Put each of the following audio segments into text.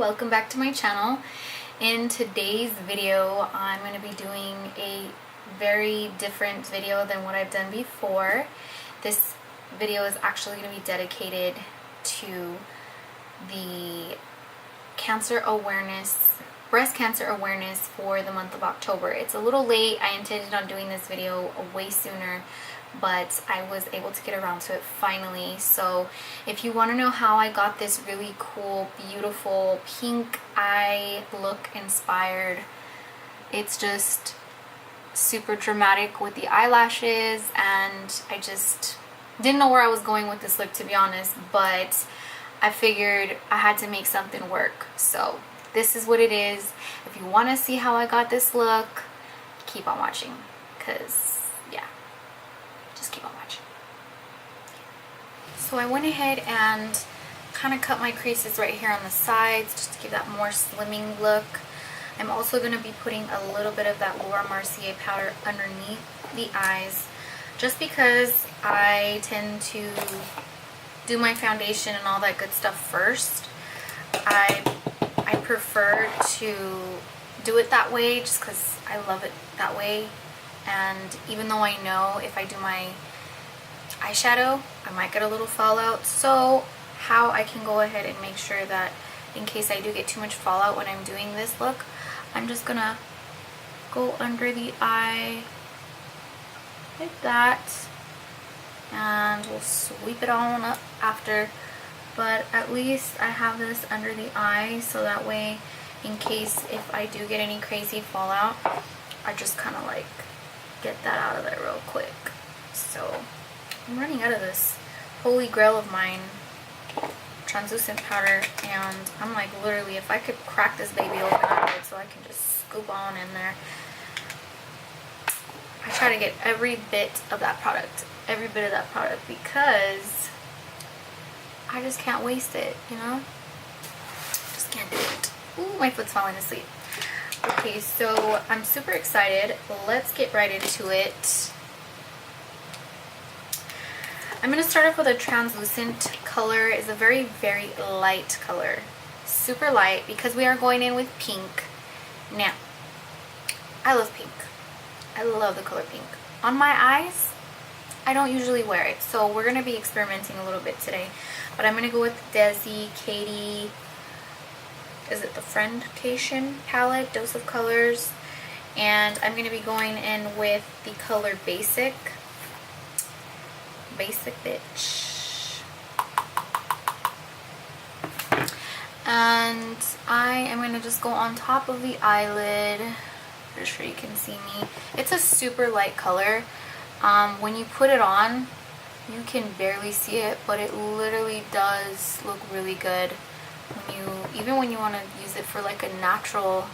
welcome back to my channel. In today's video I'm going to be doing a very different video than what I've done before. This video is actually going to be dedicated to the breast cancer awareness for the month of October. It's a little late. I intended on doing this video way sooner, but I was able to get around to it finally. So if you want to know how I got this really cool, beautiful pink eye look inspired, it's just super dramatic with the eyelashes, and I just didn't know where I was going with this look, to be honest, but I figured I had to make something work. So this is what it is. If you want to see how I got this look, keep on watching, because yeah, just keep on watching. So I went ahead and kind of cut my creases right here on the sides just to give that more slimming look. I'm also going to be putting a little bit of that Laura Mercier powder underneath the eyes, just because I tend to do my foundation and all that good stuff first. I prefer to do it that way just because I love it that way, and even though I know if I do my eyeshadow I might get a little fallout, so how I can go ahead and make sure that in case I do get too much fallout when I'm doing this look, I'm just gonna go under the eye like that, and we'll sweep it all on up after. But at least I have this under the eye, so that way in case if I do get any crazy fallout, I just kind of like get that out of there real quick. So I'm running out of this holy grail of mine, translucent powder, and I'm like, literally, if I could crack this baby open out of it so I can just scoop on in there. I try to get every bit of that product, because I just can't waste it, you know? Just can't do it. Ooh, my foot's falling asleep. Okay, so I'm super excited. Let's get right into it. I'm going to start off with a translucent color. It's a very, very light color. Super light, because we are going in with pink. Now, I love pink. I love the color pink. On my eyes, I don't usually wear it, so we're going to be experimenting a little bit today. But I'm going to go with Desi Katie, is it the Friendcation palette, Dose of Colors. And I'm going to be going in with the color Basic. Basic bitch. And I am going to just go on top of the eyelid. Pretty sure you can see me. It's a super light color. When you put it on, you can barely see it, but it literally does look really good even when you want to use it for like a natural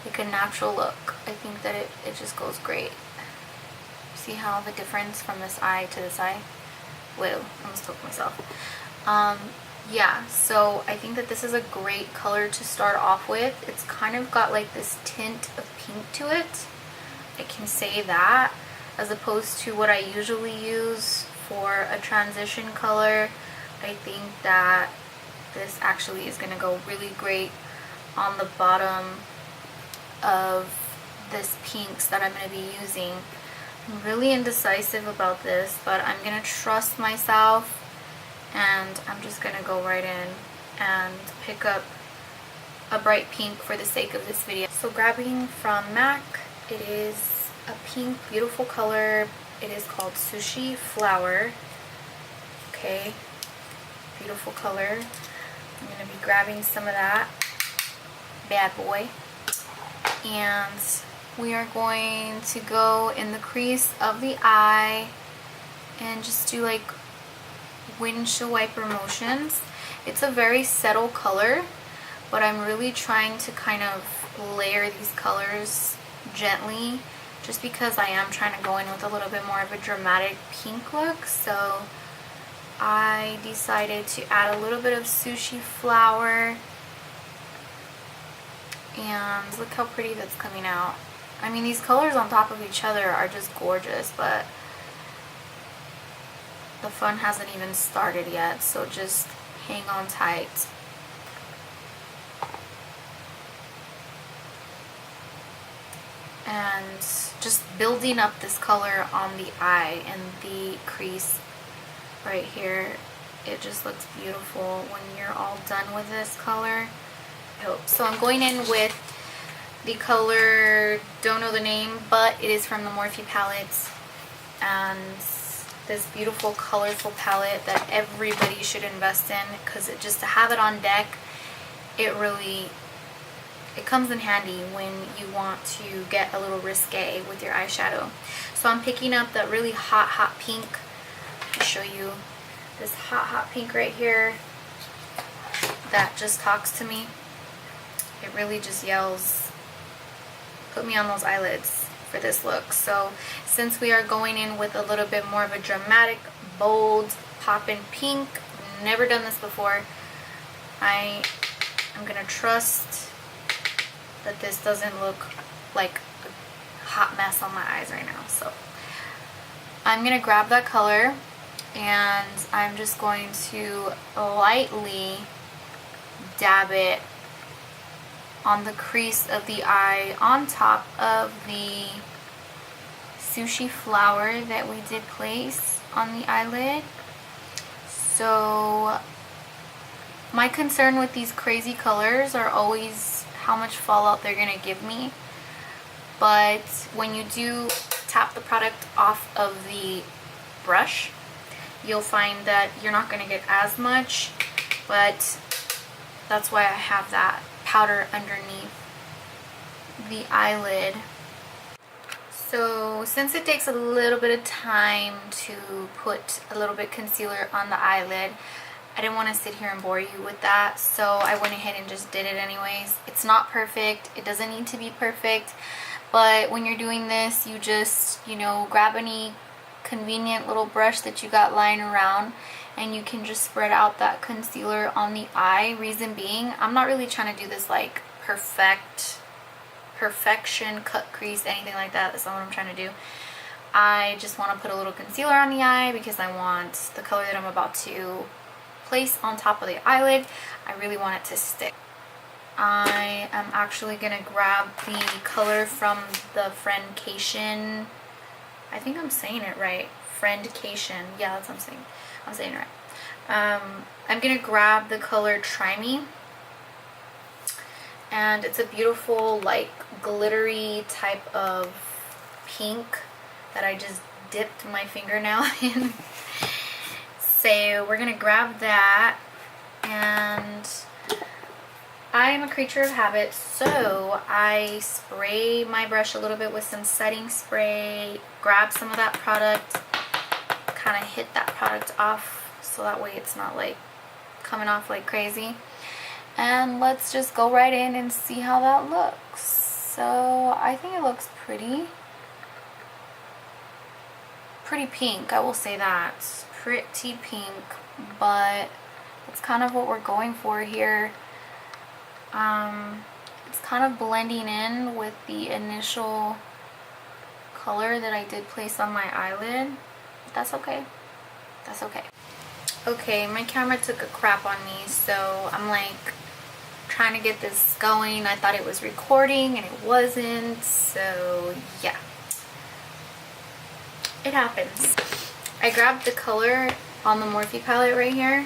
look. I think that it just goes great. See how the difference from this eye to this eye? Whoa, I almost took myself. Yeah, so I think that this is a great color to start off with. It's kind of got like this tint of pink to it, I can say that, as opposed to what I usually use for a transition color. I think that this actually is going to go really great on the bottom of this pinks that I'm going to be using. I'm really indecisive about this, but I'm going to trust myself, and I'm just going to go right in and pick up a bright pink for the sake of this video. So grabbing from MAC, it is a pink, beautiful color. It is called Sushi Flower. Okay, beautiful color. I'm going to be grabbing some of that bad boy, and we are going to go in the crease of the eye and just do like windshield wiper motions. It's a very subtle color, but I'm really trying to kind of layer these colors gently, just because I am trying to go in with a little bit more of a dramatic pink look. So I decided to add a little bit of Sushi Flower, and look how pretty that's coming out. I mean, these colors on top of each other are just gorgeous, but the fun hasn't even started yet, so just hang on tight. and just building up this color on the eye and the crease right here. It just looks beautiful when you're all done with this color, I hope. So I'm going in with the color, don't know the name, but it is from the Morphe palette, and this beautiful colorful palette that everybody should invest in, because just to have it on deck, it comes in handy when you want to get a little risque with your eyeshadow. So I'm picking up that really hot pink. I'll show you this hot pink right here that just talks to me. It really just yells, put me on those eyelids for this look. So since we are going in with a little bit more of a dramatic, bold, poppin' pink, never done this before, I'm gonna trust that this doesn't look like a hot mess on my eyes right now. So I'm gonna grab that color and I'm just going to lightly dab it on the crease of the eye on top of the sushi flower that we did place on the eyelid. So my concern with these crazy colors are always how much fallout they're gonna give me, but when you do tap the product off of the brush, you'll find that you're not gonna get as much, but that's why I have that powder underneath the eyelid. So since it takes a little bit of time to put a little bit concealer on the eyelid, I didn't want to sit here and bore you with that, so I went ahead and just did it anyways. It's not perfect, it doesn't need to be perfect, but when you're doing this, you just, you know, grab any convenient little brush that you got lying around and you can just spread out that concealer on the eye. Reason being, I'm not really trying to do this like perfection, cut crease, anything like that. That's not what I'm trying to do. I just want to put a little concealer on the eye because I want the color that I'm about to place on top of the eyelid, I really want it to stick. I am actually going to grab the color from the Friendcation. I think I'm saying it right. Friendcation. Yeah, that's what I'm saying. I'm saying it right. I'm going to grab the color Try Me. And it's a beautiful, like, glittery type of pink that I just dipped my fingernail in. So we're gonna grab that, and I am a creature of habit, so I spray my brush a little bit with some setting spray, grab some of that product, kind of hit that product off so that way it's not like coming off like crazy. And let's just go right in and see how that looks. So I think it looks pretty pink, I will say that. Pretty pink, but it's kind of what we're going for here. It's kind of blending in with the initial color that I did place on my eyelid. That's okay. That's okay. Okay, my camera took a crap on me, so I'm like trying to get this going. I thought it was recording and it wasn't, so yeah. It happens. I grabbed the color on the Morphe palette right here.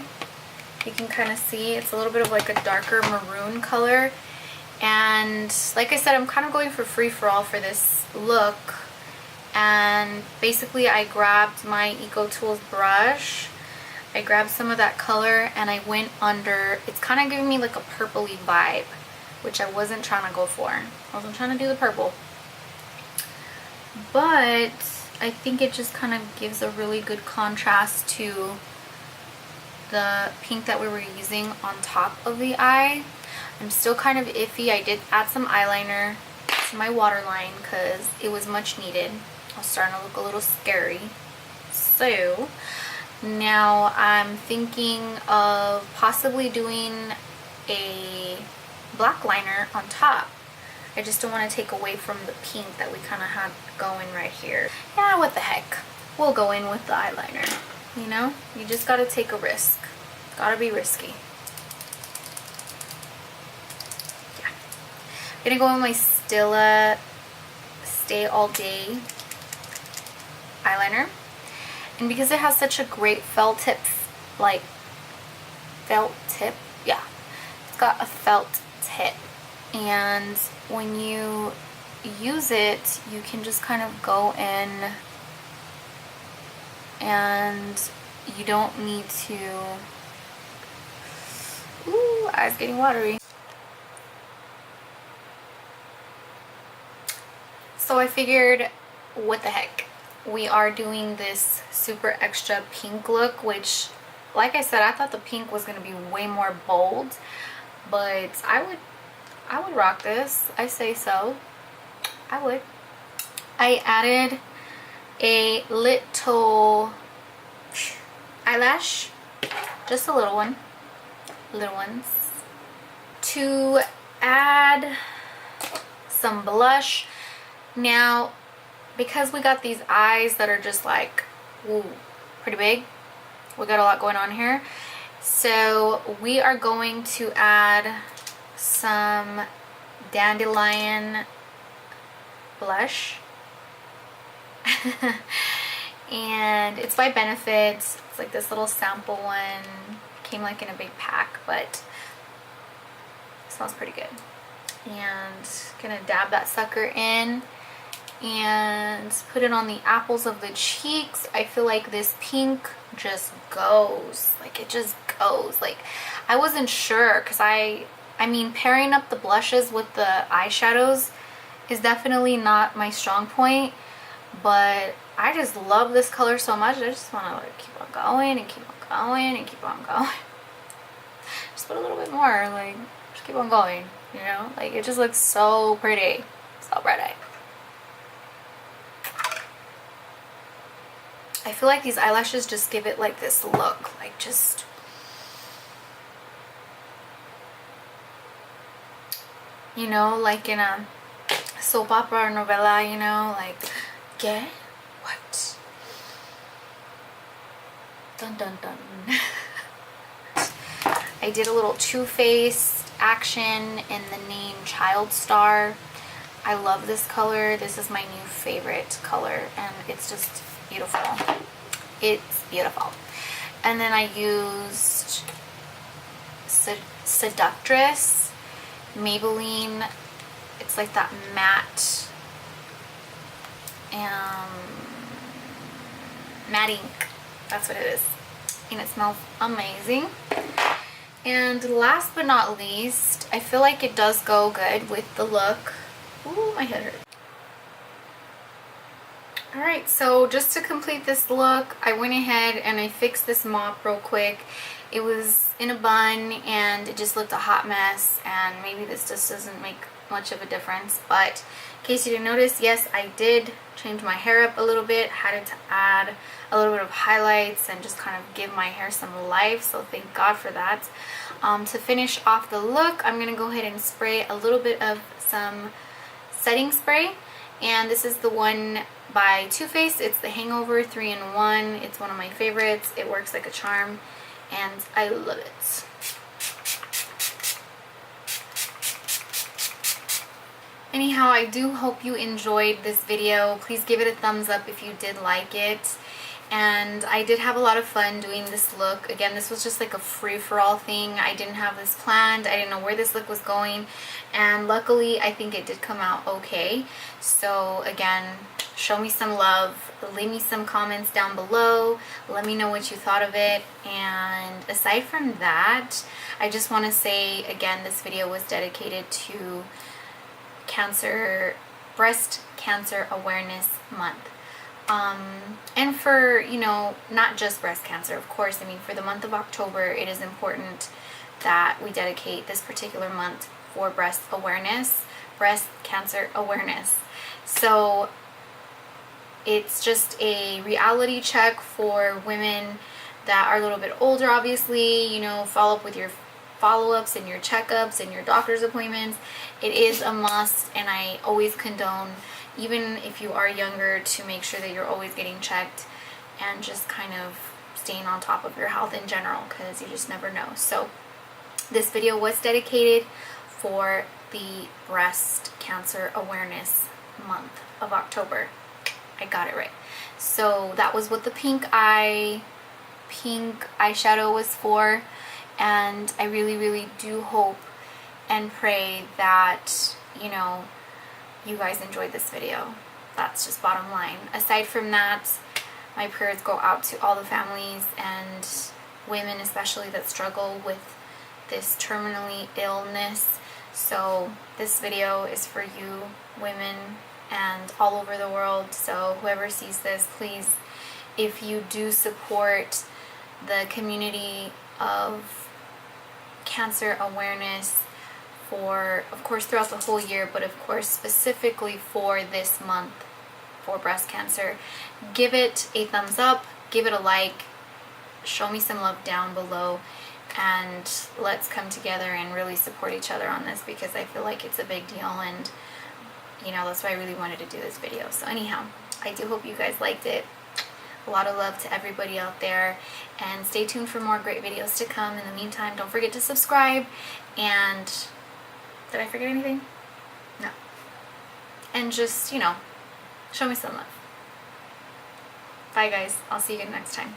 You can kind of see it's a little bit of like a darker maroon color. And like I said, I'm kind of going for free-for-all for this look. And basically I grabbed my Eco Tools brush. I grabbed some of that color and I went under. It's kind of giving me like a purpley vibe, which I wasn't trying to go for. I wasn't trying to do the purple. But I think it just kind of gives a really good contrast to the pink that we were using on top of the eye. I'm still kind of iffy. I did add some eyeliner to my waterline because it was much needed. I was starting to look a little scary. So now I'm thinking of possibly doing a black liner on top. I just don't want to take away from the pink that we kind of had going right here. Yeah, what the heck. We'll go in with the eyeliner. You know? You just gotta take a risk. Gotta be risky. Yeah. I'm gonna go in my Stila Stay All Day eyeliner. And because it has such a great felt tip, yeah, it's got a felt tip. And when you use it, you can just kind of go in and you don't need to, ooh, eyes getting watery. So I figured, what the heck, we are doing this super extra pink look, which, like I said, I thought the pink was going to be way more bold, but I would rock this. I say so. I would. I added a little eyelash, just a little one, little ones, to add some blush. Now, because we got these eyes that are just like, ooh, pretty big, we got a lot going on here, so we are going to add some dandelion blush. And it's by Benefit. It's like this little sample one. Came like in a big pack, but it smells pretty good. And gonna dab that sucker in and put it on the apples of the cheeks. I feel like this pink just goes, like it just goes. Like, I wasn't sure, because I mean, pairing up the blushes with the eyeshadows is definitely not my strong point, but I just love this color so much. I just want to like keep on going and keep on going and keep on going. Just put a little bit more, like, just keep on going, you know? Like, it just looks so pretty. So pretty. I feel like these eyelashes just give it like this look, like just, you know, like in a soap opera or novella, you know, like, ¿qué? What? Dun dun dun. I did a little Too Faced action in the name Child Star. I love this color. This is my new favorite color, and it's just beautiful. It's beautiful. And then I used Seductress Maybelline. It's like that matte matte ink. That's what it is. And it smells amazing. And last but not least, I feel like it does go good with the look. Ooh, my head hurts. Alright, so just to complete this look, I went ahead and I fixed this mop real quick. It was in a bun and it just looked a hot mess, and maybe this just doesn't make much of a difference, but in case you didn't notice, yes, I did change my hair up a little bit. Had to add a little bit of highlights and just kind of give my hair some life, so thank God for that. To finish off the look, I'm going to go ahead and spray a little bit of some setting spray, and this is the one by Too Faced. It's the Hangover 3-in-1. It's one of my favorites. It works like a charm and I love it. Anyhow, I do hope you enjoyed this video. Please give it a thumbs up if you did like it. And I did have a lot of fun doing this look. Again, this was just like a free-for-all thing. I didn't have this planned. I didn't know where this look was going. And luckily, I think it did come out okay. So again, show me some love. Leave me some comments down below. Let me know what you thought of it. And aside from that, I just want to say, again, this video was dedicated to Breast Cancer Awareness Month. And for, you know, not just breast cancer, of course. I mean, for the month of October, it is important that we dedicate this particular month for breast cancer awareness. So it's just a reality check for women that are a little bit older, obviously. You know, follow up with your follow-ups and your checkups and your doctor's appointments. It is a must, and I always condone, even if you are younger, to make sure that you're always getting checked and just kind of staying on top of your health in general, because you just never know. So this video was dedicated for the Breast Cancer Awareness Month. of October. I got it right. So that was what the pink eyeshadow was for, and I really do hope and pray that, you know, you guys enjoyed this video. That's just bottom line. Aside from that, my prayers go out to all the families and women especially that struggle with this terminally illness. So this video is for you women and all over the world. So whoever sees this, please, if you do support the community of cancer awareness for, of course, throughout the whole year, but of course specifically for this month for breast cancer, give it a thumbs up, give it a like, show me some love down below, and let's come together and really support each other on this, because I feel like it's a big deal, and you know, that's why I really wanted to do this video. So anyhow, I do hope you guys liked it. A lot of love to everybody out there, and stay tuned for more great videos to come. In the meantime, don't forget to subscribe, and did I forget anything? No. And just, you know, show me some love. Bye guys, I'll see you again next time.